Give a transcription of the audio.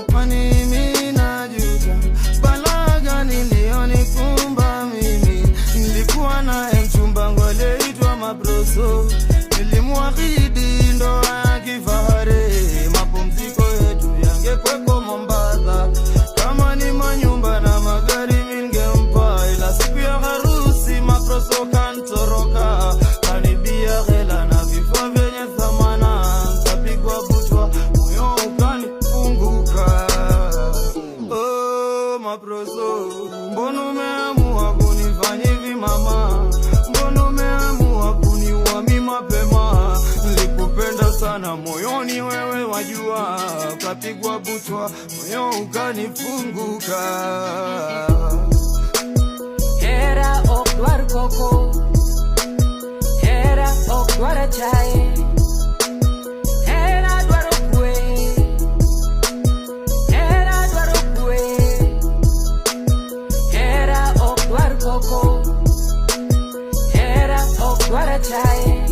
jamani mimi najuta, balaa gani niliyonikumba mimi. Nilikuwa na mchumba wangu aliyeitwa Mabroso, nilimwahidi ndoa ya kifahari, mapumziko yetu yangekuwepo Mombasa, kama ni manyumba na magari ningempa, ila siku ya harusi Mabroso kanitoroka, kanibia hela na vifaa vyenye thamana, nikapigwa butwa, moyo ukanifunguka. Oh Mabroso, mbona umeamua kunifanya hivi mama? Mbona umeamua kuniua mimi mapema? Nilikupenda sana moyoni wewe wajua, kapigwa butwa, moyo ukanifunguka. Era okwar koko, era okwar chai, era dwaro kwe, era dwaro kwe, era okwar koko, era okwar chai.